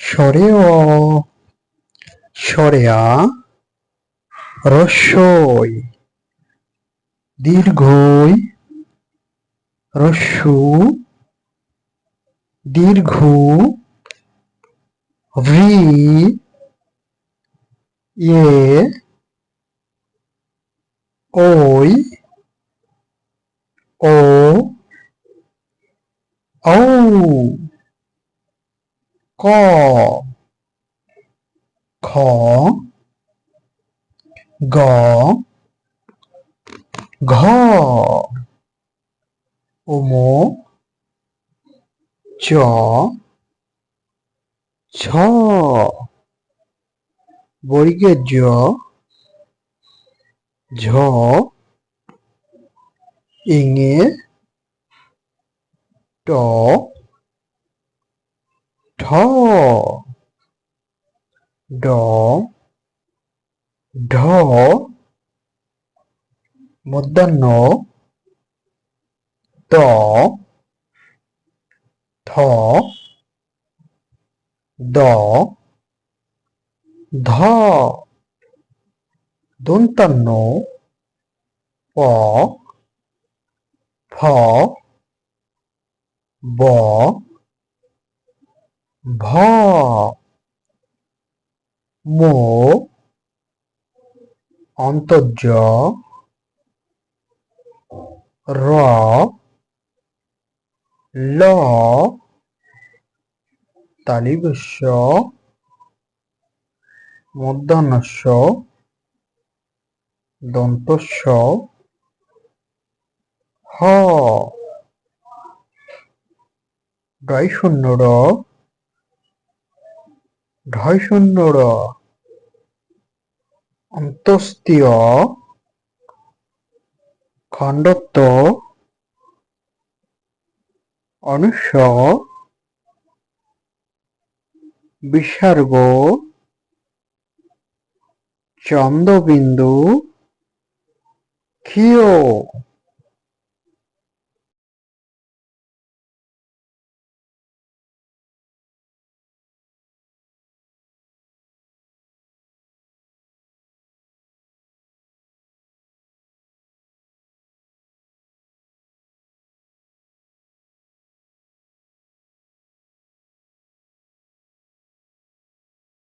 স্বরে অ, স্বরে আ, রস্বই, দীর্ঘই, রস্যু, দীর্ঘু, রি, ইয়ে, ওই, ও, ঔ, ক, খ, গ, ঘ, ওমো, চ, ছ, বর্গের জ, ঝ, ইঙে, ট, ঠ, ড, ঢ, মূর্ধন্য, ত, থ, দ, ধ, দন্তান্ন, প, ফ, ব, ভ, মো, অন্তর্য, র, ল, তালিবস্য, মূর্ধন্যস্য, দন্তস্য, হ, ডয় শূন্য র, ঢয় শূন্য র, অন্তস্তীয়, খণ্ডত্ব, অনুস্বর, বিসর্গ, চন্দ্রবিন্দু, ক্ষীয়।